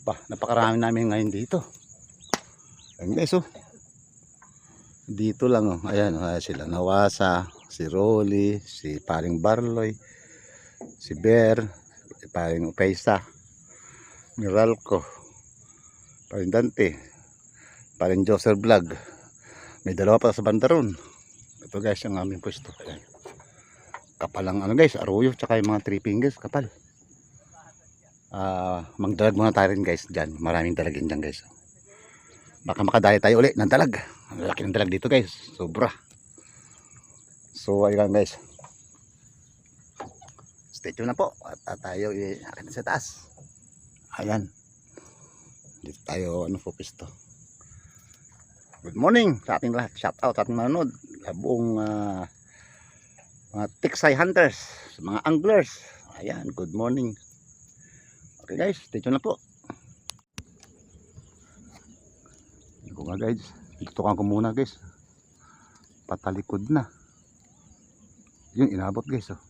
Napakarami namin ngayon dito. Ayun guys, oh. Dito lang, oh. Ayan, oh, sila Nawasa, si Rolly, si Paring Barloy, si Bear, si Paring Upaysa, Miralco, Paring Dante, Paring Joser Vlog. May dalawa pa sa bandaron. Ito guys, ang aming pwesto. Ayan. Kapal ang ano guys, aruyo, tsaka yung mga 3 fingers, kapal. Magdalag muna tayo rin guys dyan. Maraming dalagin dyan guys. Baka makadali tayo ulit ng dalag. Ang laki ng dalag dito guys, sobra. So ayun guys, stay tuned na po. At tayo akin sa taas. Ayan, dito tayo pupisto. Good morning sa ating lahat. Shout out sa ating manonood, buong mga tiksay hunters, mga anglers. Ayan, good morning. Okay guys, stay tuned na po. Ito nga guys, tutukan ko muna guys. Patalikod na. Yung inabot guys, oh.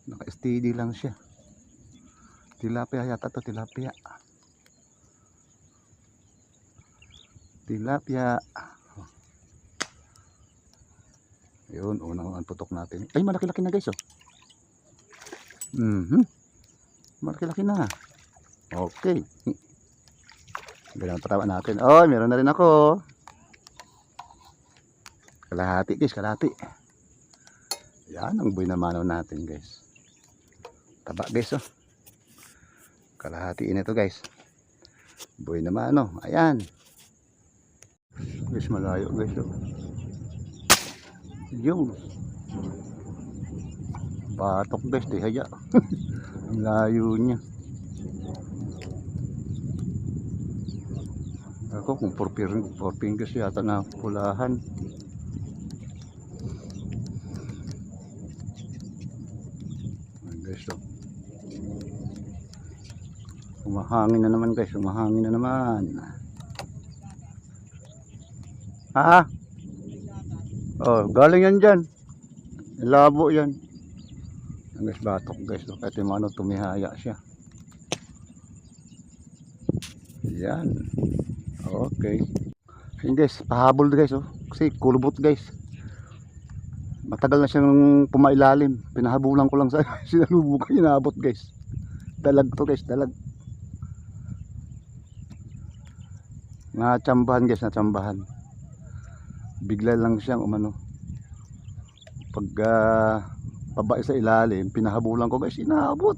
Naka-steady lang siya. Tilapia yata to, tilapia. Tilapia. Yun, unang putok natin. Ay, malaki-laki na guys, oh. Malaki-laki na. Okay. Ganang patawa natin. Oh, meron na rin ako. Kalahati guys, kalahati. Yan ang buhay na manaw natin guys. Taba guys, oh. Kalahati ito guys. Buhay na manaw. Ayan. Guys, malayo guys, oh. Yung batok guys, di haya. Ang layo niya. Ako kung 4 fingers yata na pulahan. Guys, oh. Umahangin na naman guys, umahangin na naman. Oh, galing yan dyan. Labo yan. Guys, batok guys, oh. Kahit yung ano, tumihaya siya. Yan. Okay. Ayun guys, pahabol guys, oh. Kasi kulubot guys. Matagal na siyang pumailalim. Pinahabulan ko lang sa sinalubukan, inaabot guys. Dalag to guys, dalag. Natsambahan guys, natsambahan. Bigla lang siyang umano. Pag pababa sa ilalim, pinahabulan ko guys, inaabot.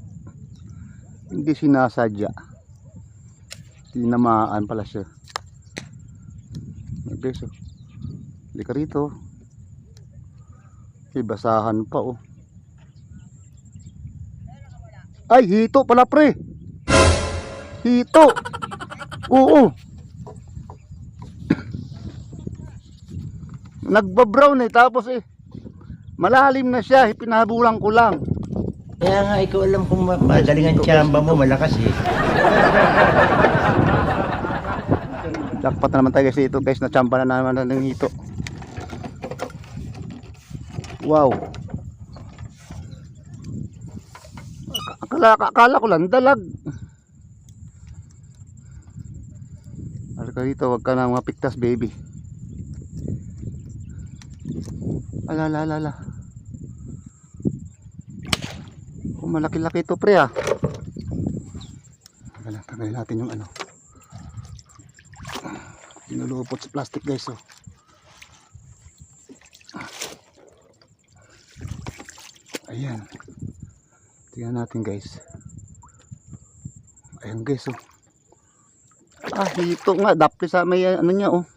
Hindi sinasadya. Tinamaan pala siya. Guys, oh. Lika rito. Basahan pa, oh. Ay, hito pala pre. Hito. Oo. Nagbabrown tapos malalim na siya, pinahabulan ko lang. Kaya nga ikaw alam kung magaling ang tsamba mo, malakas Jackpot na naman tayo guys ito guys, natsampa na naman ng hito. Wow. Akala ko lang dalag. Halika dito, wag ka na mga piktas baby. Ala. Oh, malaki-laki ito pre, ah. Tagayin natin yung ano. Pinulupot sa plastic guys, oh. Ayan. Tingnan natin guys. Ayan guys, oh. Hito nga, dapli sa may ano niya, oh.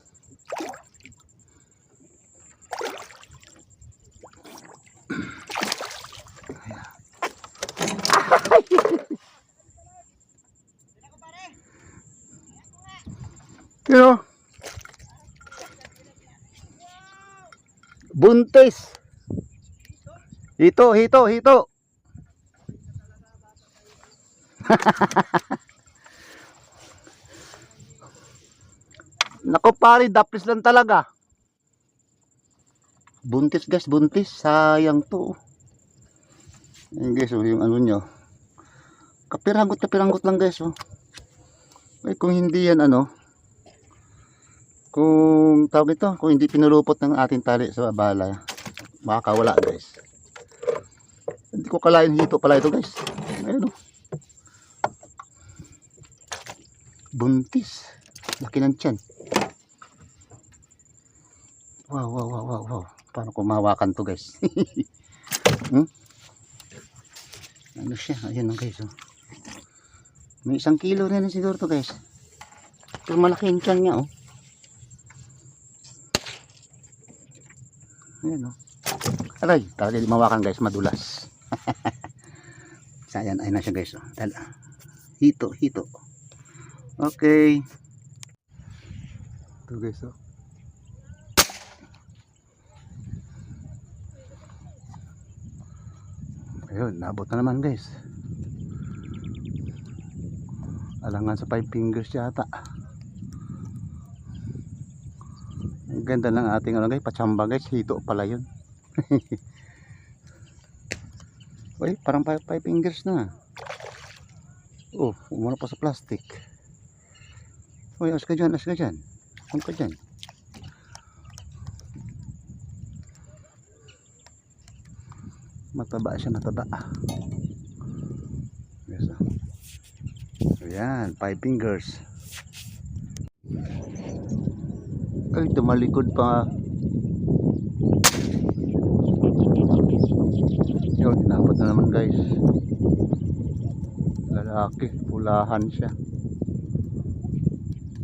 Pero buntis. Hito. Nako pare, dapis lang talaga. Buntis guys, buntis. Sayang to. Ayan guys, oh, yung ano nyo. Kapiranggot lang guys, oh. Ay, kung hindi yan ano, kung tawag ito, kung hindi pinulupot ng ating tali sa bala, makakawala guys. Hindi ko kalain hito pala ito guys. Ayun o. Buntis. Laki ng tiyan. Wow, wow, wow, wow, wow. Paano ko mahawakan to guys? Ano siya? Ayan o guys. Oh. May 1 kilo na siguro to guys. Pero malaki yung tiyan niya oh. Ayan o. Aray, talaga di mawakan guys, madulas. Ayan, ayun na siya guys. Oh. Hito, hito. Okay. Ito guys oh. Ayun, naabot na naman guys. Alangan sa 5 fingers yata. Ang ganda ng ating ano guys, pachamba guys, hito pala yun. Uy, parang 5 fingers na. Oh, umano pa sa plastic. Uy, as ka dyan, as ka dyan. Ang ka dyan. Mataba siya, mataba. Yes, oh. Ayan, 5 fingers. Ay, tumalikod pa. Yun, inabot na naman guys. Lalaki, pulahan siya.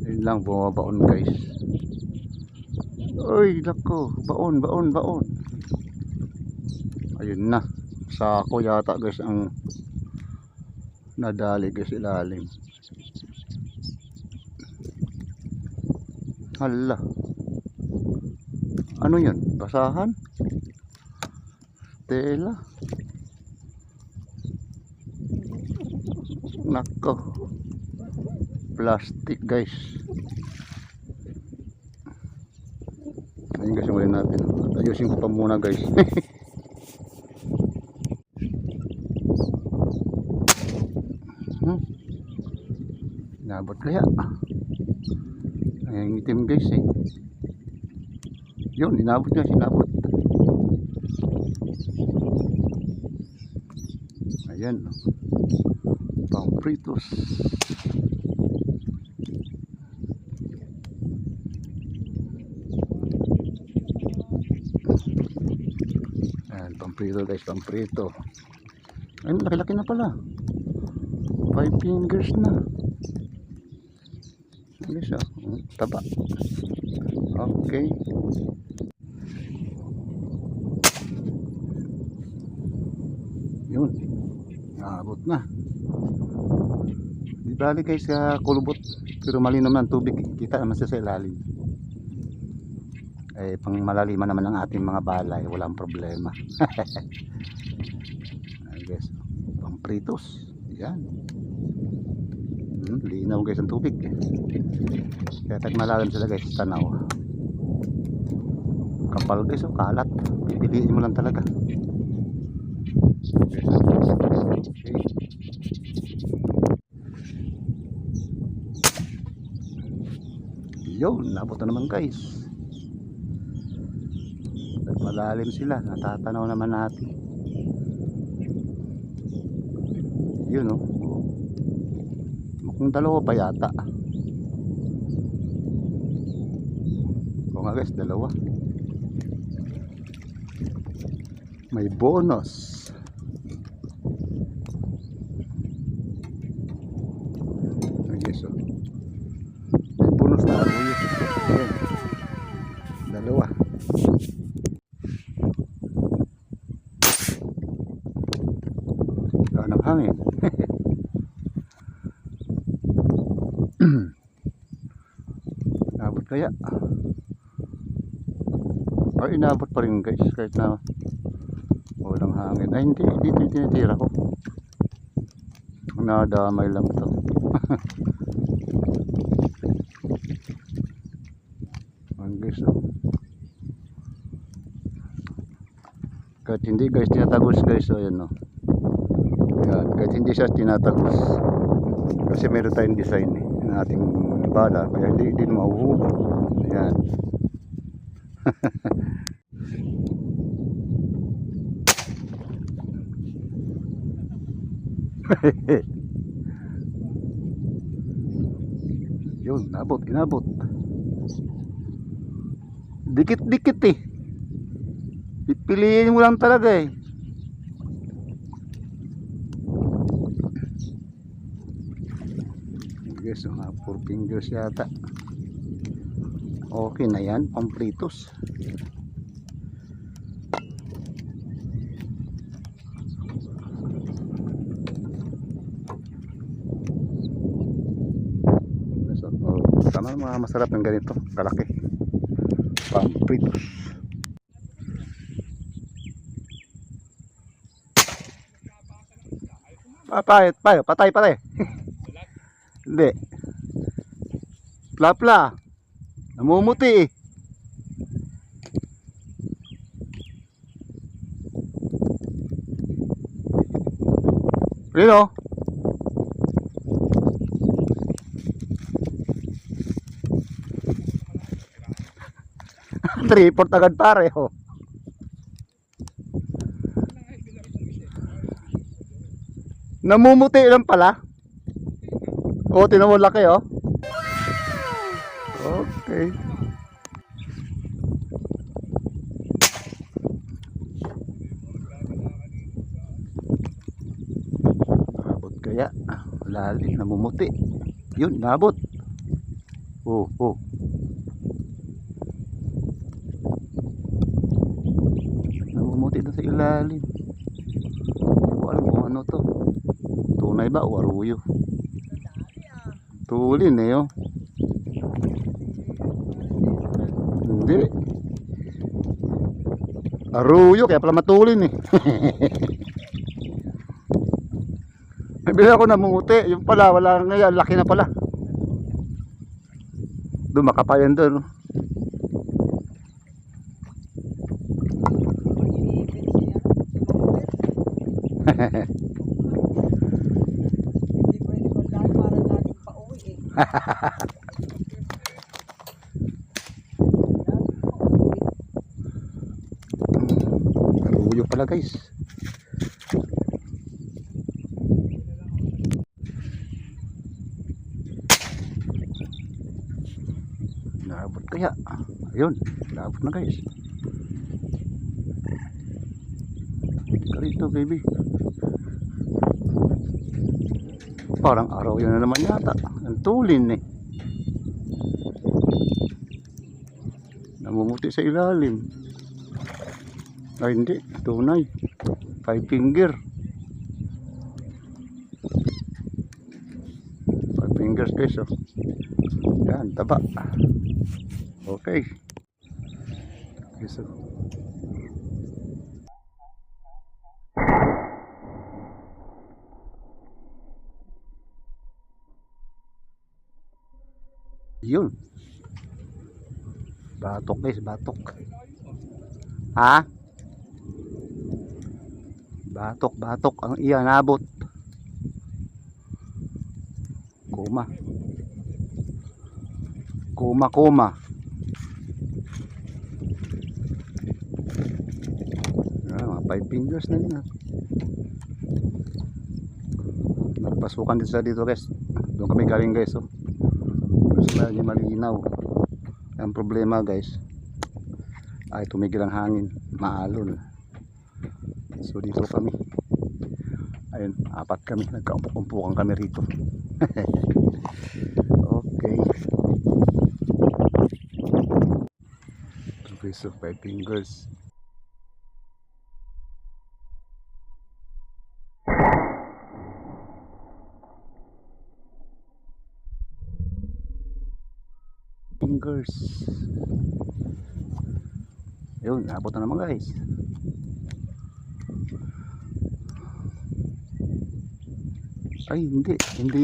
Yun lang, bumabaon guys. Uy, lako, baon, baon, baon. Ayun na, sako yata guys ang nadali guys ilalim. Hala, ano yun? Basahan? Tela? Nako, plastic guys. Ayun guys, yung ulit natin. Ayusin ko pa muna guys. Inabot kaya. Ay, itim guys eh. Yun, inabot guys, inabot. Ayan. Pampritos. Ayan, pamprito guys, pamprito. Ayun, laki-laki na pala. 5 fingers na. Ayun siya. Taba. Okay. Yun. Naabot na. Di bali guys sa kulubot. Pero mali naman tubig. Kita naman sa ilalim. Eh, pang malaliman naman ang ating mga balay. Walang problema. Ayun guys. Pang pritos. Yan. Linaw guys ang tubig. Kaya tag malalim sila guys. Tanaw. Kapal guys oh. Kalat. Pipiliin mo lang talaga. Okay. Yun, nabot na naman guys. At malalim sila, natatanaw naman natin. Yun oh. Mukhang dalawa pa yata. O nga guys, dalawa. May bonus. Yes, oh. May bonus na arroyo. Ayan. Dalawa. Ganang hangin. Inabot kaya? Ay, inabot pa rin guys. Kahit na walang hangin. Ay, hindi. Dito yung tinitira ko. Nadamay lang to. Guys, oh. Kahit hindi guys tinatagos guys, so ayan oh. Yan, kahit hindi siya tinatagos kasi meron tayong design eh. ng ating bala, kaya hindi din mahuhulog. Ayan. Yun, inabot. Dikit-dikit eh. Pipiliin mo lang talaga eh. Guys, mga 4 fingers yata. Okay na yan, pampritos. Tama, mga masarap ng ganito, kalaki. Pampritos. Patay. Hindi. Plapla. Namumuti eh. Rino. Report agad pare oh. Namumuti lang pala. O, tinan mo laki oh. Okay. Abot kaya. Lalim, namumuti. Yun, nabot. Oh. Namumuti na sa ilalim. Hindi ko alam kung ano to. Tunay ba o aruyo? Tulin eh oh. Hindi. Aruyo kaya pala matulin eh. Nabili ako namumuti. Yung pala wala ngayon. Laki na pala. Doon makapayan doon. Aruyo pala guys. Naabot kaya. Ayun, naabot na guys. Karito baby. Parang araw yun na naman yata. Ang tulin eh. Namumuti sa ilalim. Ay hindi, tunay. 5 finger. 5 fingers guys oh. Yan, taba. Okay. Guys oh. Yun. Batok guys, batok. Ha? Batok ang iyan nabot. Kuma. Mga 5 fingers na yun. Nagpasukan din sa dito guys. Doon kami galing guys oh. Mas malinaw. Ang problema guys ay tumigil ang hangin, maalon. So dito kami. Ayun, 4 kami, nagkaumpok-umpukan kami rito. Okay. 2 piece of 5 fingers. Yun, nabot na naman guys. Ay hindi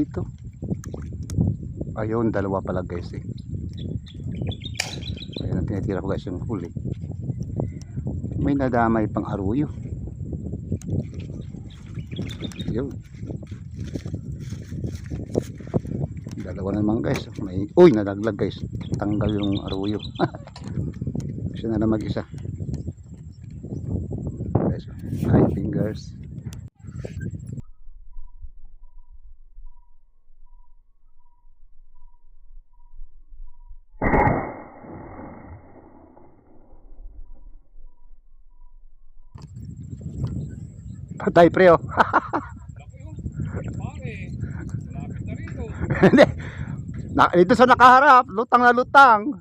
ito. Ayun, dalawa pala guys eh. Ayun ang tinitira ko guys yung huli. May nadamay pang aruyo. Yun. Dalawa naman guys. May, uy, nalaglag guys. Tanggal yung aruyo. Siya na lang mag-isa. Guys, high fingers. Patay pre oh. Hindi. Dito sa nakaharap, lutang na lutang.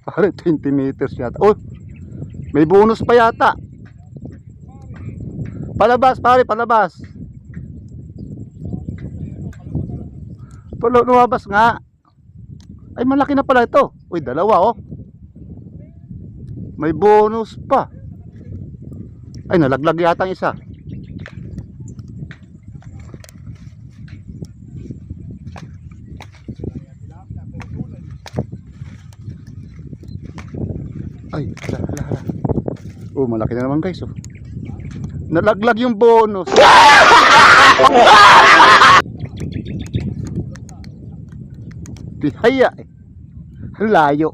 Pare 20 meters yata. Oh, may bonus pa yata. Palabas pare, palabas. Lumabas nga. Ay malaki na pala ito. Uy, dalawa oh. May bonus pa. Ay nalaglag yata ang isa. Ay, hala. Oh, malaki na naman guys oh. Nalaglag yung bonus. Tihaya eh. Layo.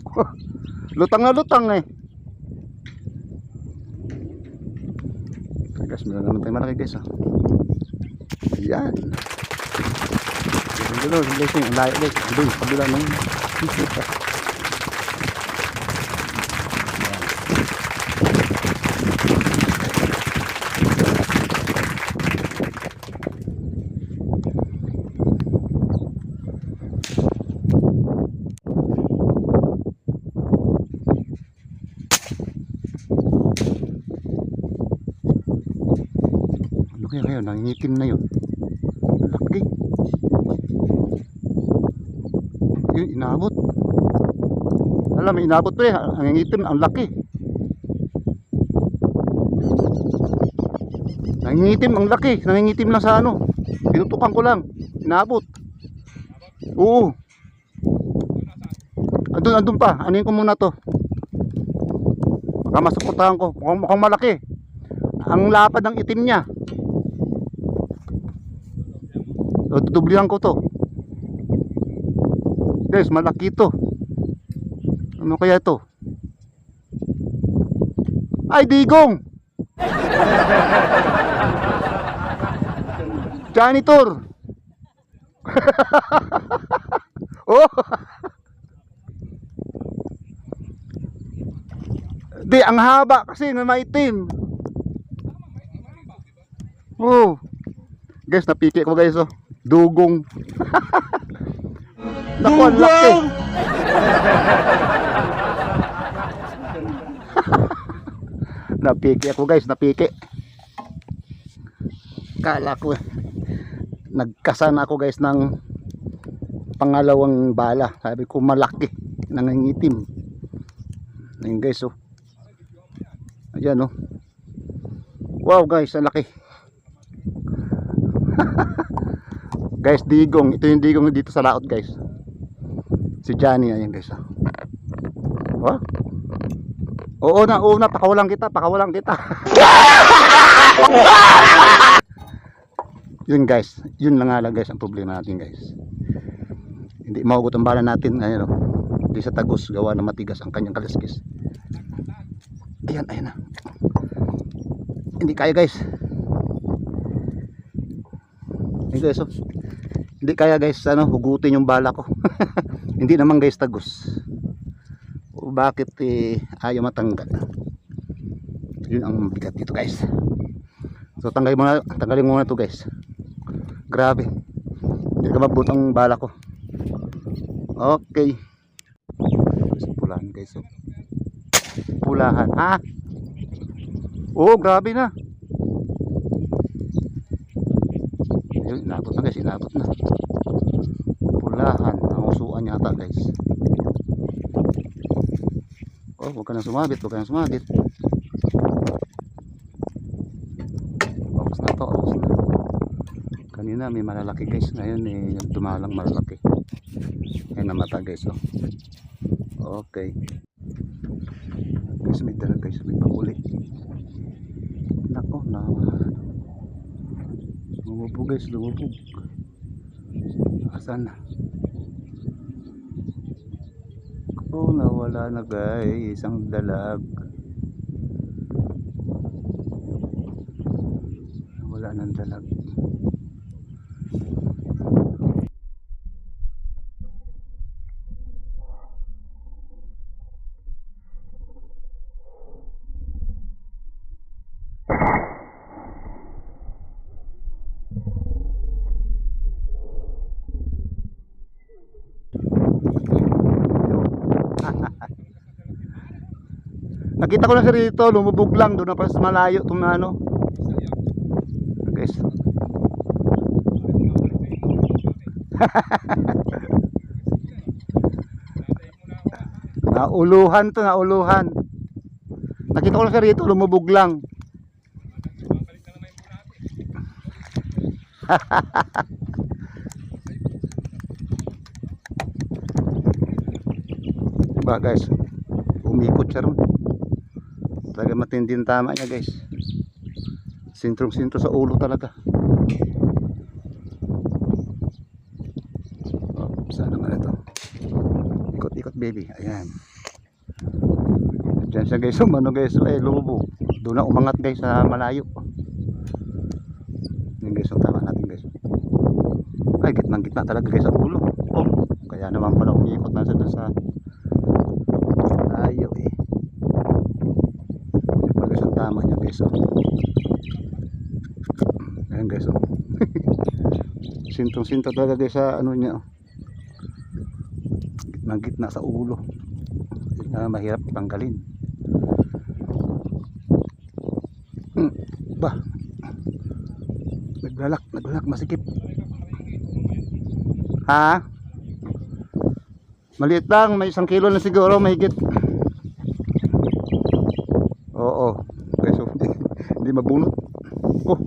Lutang na lutang eh. Guys, meron naman tayo malaki guys oh. Ayan. Doon, ang layo guys. Doon, kabila ng kaya nangingitim na yun. Laki. Yun, inabot. Alam, may inabot pa eh. Nangingitim, ang laki. Nangingitim, ang laki. Nangingitim lang sa ano. Pinutukan ko lang. Inabot. Oo. Andun pa. Anuin ko muna to. Baka masuportahan ko. Mukhang malaki. Ang lapad ng itim niya. Dudublihan ko to. Guys, malaki to. Ano kaya to? Ay, digong! Janitor! Oh! Di, ang haba kasi na maitim. Oh. Guys, napiki ko guys oh. Dugong. Naku, ang laki. Napiki ako guys, napiki. Kala ko nagkasan ako guys ng pangalawang bala. Sabi ko malaki, nangingitim. Ayun guys oh. Ayan oh. Wow guys, ang laki. Guys, digong. Ito yung digong dito sa laot guys. Si Johnny, ayan guys. Oh? Oo na, pakawalan kita. Yun guys, yun lang nga lang guys ang problema natin guys. Hindi maugot ang bala natin, ayun oh. Hindi sa tagos, gawa na matigas ang kanyang kaliskis. Ayan na. Hindi kaya guys. Ayan guys oh. Hindi kaya guys, ano, hugutin yung bala ko. Hindi naman guys tagos. O bakit ayaw matanggal? Yun ang bigat dito guys. So tanggalin muna to guys. Grabe. Hindi ka mabut ang bala ko. Okay. Pulahan guys. Oh. Pulahan. Ha? Oh, grabe na. Ayun, inabot na guys, inabot na. Pulahan, ang usuan yata guys. Oh, huwag ka nang sumabit, Awas na to, awas na. Kanina may malalaki guys, ngayon dumalang malalaki. Ay namata guys oh. Okay. Guys, may dala guys, may pakuli. Nako, lumubog guys, lumubog. Asan na? Oh, nawala na guys, ang dalag. Nawala ng dalag. Nakita ko na siya rito, lumubog lang doon na pa sa malayo itong ano. Guys. Nauluhan to, nauluhan. Nakita ko na siya rito, lumubog lang. Diba guys, umikot siya ron. Talaga matinding tama niya guys. Sintrong-sintro sa ulo talaga. Oh, saan naman ito? Ikot-ikot baby. Ayan. Diyan siya guys. Umano guys. Eh, lumubog. Doon na umangat guys sa malayo. Yan guys. Tama natin guys. Ay, gitnang-gitna talaga guys sa ulo. Oh, kaya naman pala umikot na siya doon sa malayo eh. Tama niya guys. Oh. Ayan guys. Oh. Sintong-sinto talaga guys sa ano niya. Oh. Gitna sa ulo. Mahirap tanggalin. Bah. Naglalak masikip. Ha? Maliit lang, may 1 kilo na siguro mahigit. Oo. Okay, so hindi mabunot. Oh.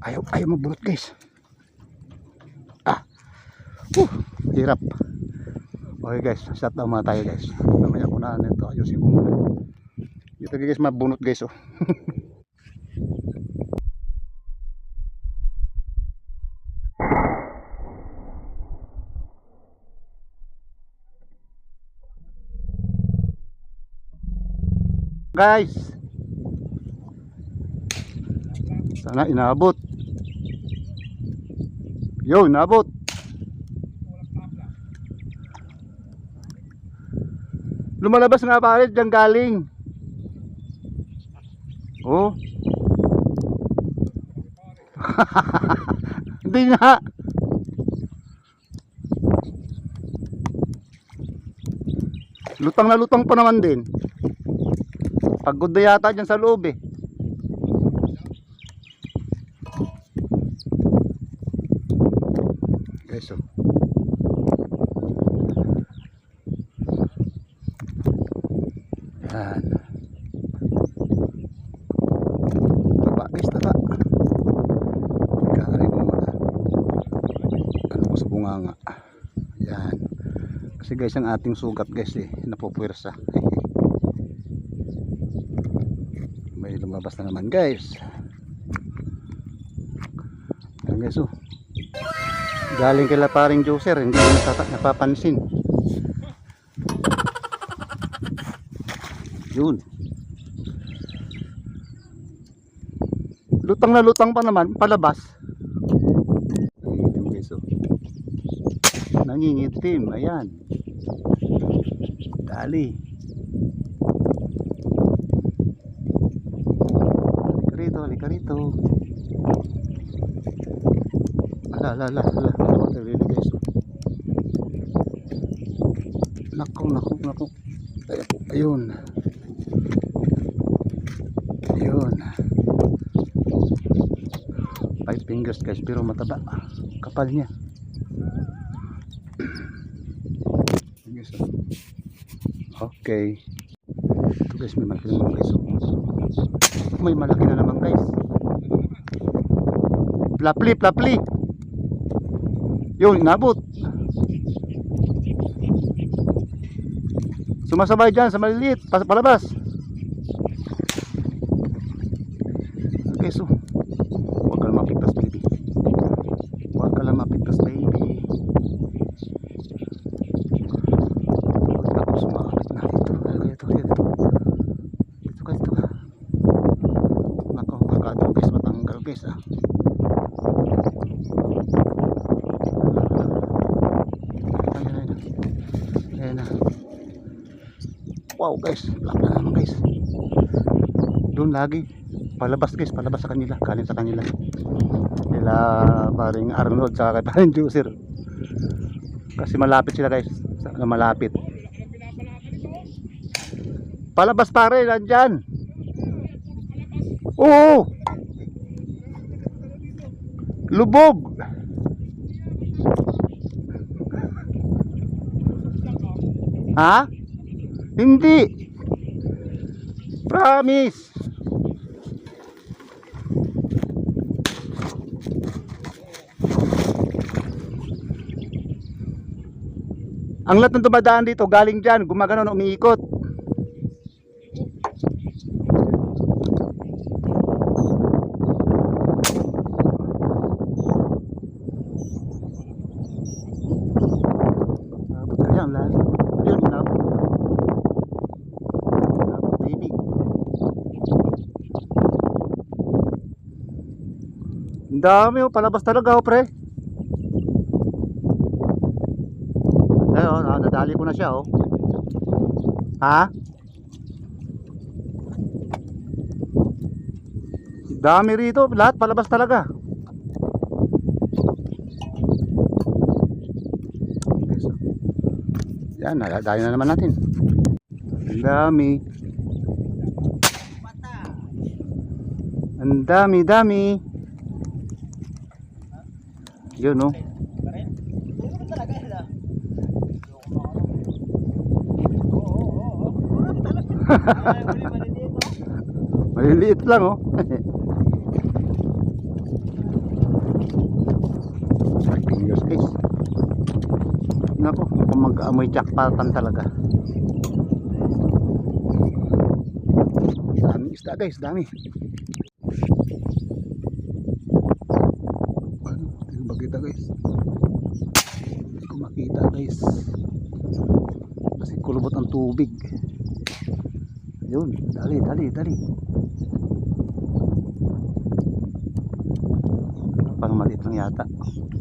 Ayaw mabunot guys. Hirap. Okay guys, shut down muna tayo guys. Mamaya ko na ito, ayusin ko muna. Ito guys, mabunot guys oh. Guys, sana inabot. Yo, inabot. Lumalabas nga pare, diyan galing. Oh. Hindi nga. Lutang na lutang pa naman din. Pagod na yata dyan sa loob eh. Guys oh. Yan. Taba guys, taba. Kakarin ko muna. Ano ko sa bunganga. Yan. Kasi guys ang ating sugat guys eh, napupwersa. May lumabas na naman guys. Yan guys oh. Galing kila paring juicer, hindi ko napapansin. Yun. Lutang na lutang pa naman, palabas. Nangingitim guys oh. Nangingitim, ayan. Dali. Halika rito. Ala. Really guys. Naku. Ayun. Ayun. 5 fingers guys, pero mataba. Kapal niya. Okay. Ito guys, may malaki naman guys. May malaki na naman guys. Plapli. Yun, inabot. Sumasabay dyan sa maliliit. Palabas. Okay, so Wow guys, plapla naman guys. Doon lagi. Palabas guys, palabas sa kanila. Galing sa kanila. Nila paring Arnold saka kay paring Juicer. Kasi malapit sila guys. Malapit. Palabas pare, nandyan. Oo. Lubog. Ha? Hindi. Promise. Ang lahat ng dumadaan dito galing dyan, gumagano, umiikot. Abot ka yan, lalim. Ayun, inabot. Inabot, baby. Ang dami, oh, palabas talaga, oh, pre. Ayun, nadali ko na siya, oh. Ha? Dami rito, lahat palabas talaga. Okay, so. Yan, nadali na naman natin. Ang dami. Ang dami, dami. Yun, oh. Maliliit lang, oh. Fingers guys. Nako, kung mag-amoy jackpotan talaga. Daming isda guys, dami. Ano, hindi ko makita guys. Hindi ko makita guys. Kasi kulubot ang tubig. Yun, dali, dali, dali. Parang maliit lang yata.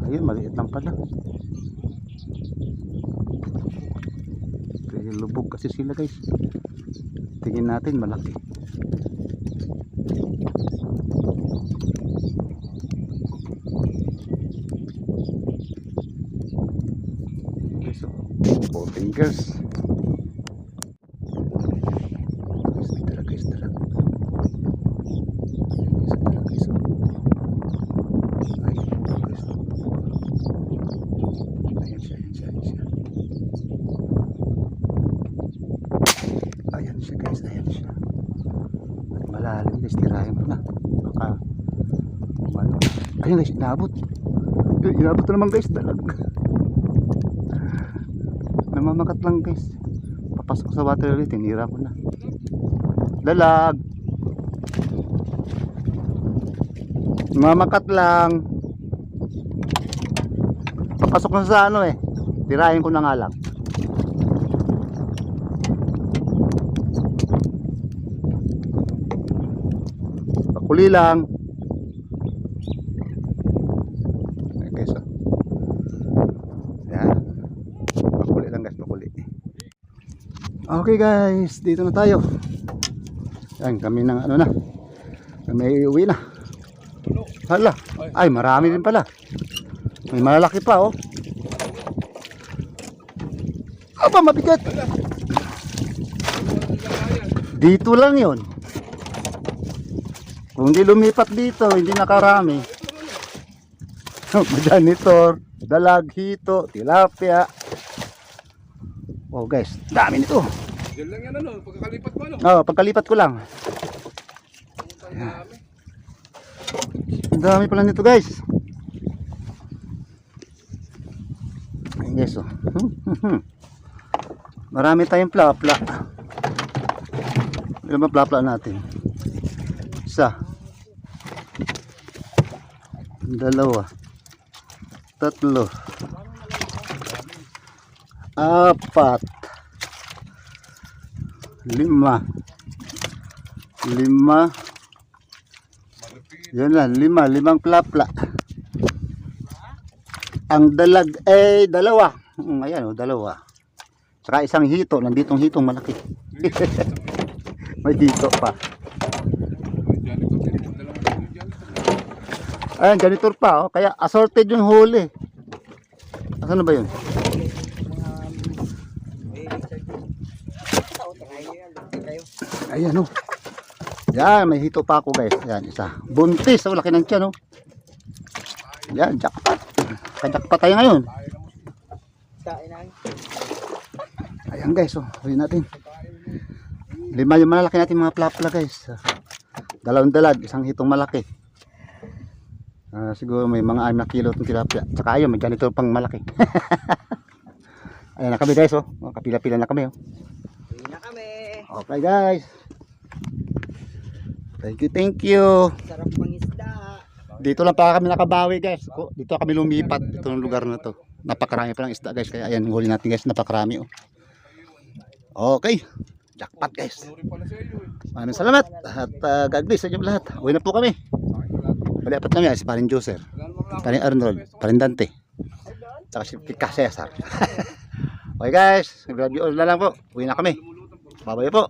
Ayun, maliit lang pala. Kaya lubog kasi sila guys. Tingin natin malaki. Okay, so 4 fingers. Ayan siya guys, ayan siya. Malalim guys, tirahin mo na. Baka ano. Ayun guys, inabot. Inabot na naman guys, dalag. Namamakat lang guys. Papasok sa water ulit, tinira ko na. Dalag. Namamakat lang. Papasok na sa ano eh. Tirahin ko na nga lang. Pakuli lang. Okay, so. Yan. Pakuli lang guys, pakuli. Okay guys, dito na tayo. Yan, kami ng ano na. Kami uwi na. Hala. Ay, marami din pala. May malaki pa, oh. Aba, mabigat. Dito lang yon. Kung di lumipat dito, hindi nakarami. Janitor, dalag, hito, tilapia. Oh guys, dami nito. Yan lang yan ano, pagkakalipat mo ano? Oh, pagkalipat ko lang. Ang dami pala nito guys. Yes, oh. Marami tayong plapla. Ilan ba plapla natin? Isa, dalawa, tatlo, apat, lima. Yan lang, limang plapla. Ang dalag ay dalawa. Ayan, oh, dalawa. Saka isang hito, nanditong hitong malaki. May dito pa. Janitor, tinipon na lang ako yung janitor. Ayan, janitor pa. Oh. Kaya assorted yung huli. Asan na ba yun? Ayan oh. Yan, may hito pa ako guys. Yan, isa. Buntis. Oh, laki ng tiyan oh. Yan, jackpot. Kajakpot tayo ngayon. Ayan guys, oh. Huwin natin. 5 yung malalaki natin mga plapla guys. 2 dalag, isang hitong malaki. Siguro may mga 6 na kilo itong tilapia. Tsaka ayun, may ganito pang malaki. Ayan na kami guys, oh. Kapila-pila na kami, oh. Uwi na kami. Okay guys. Thank you. Sarap pang isda. Dito lang pa kami nakabawi guys. Dito kami lumipat. Ito ng lugar na to. Napakarami pa ng isda guys. Kaya ayan, huli natin guys. Napakarami, oh. Okay. Jackpot guys. Punurin pala sa iyo eh. Maraming salamat. At God bless sa inyo lahat. Uwi na po kami. Bali, apat kami. Si Paring Joser, Paring Arnold, Paring Dante, tsaka si Pika Cesar. Okay guys, grab you all na lang po. Uwi na kami. Babay po.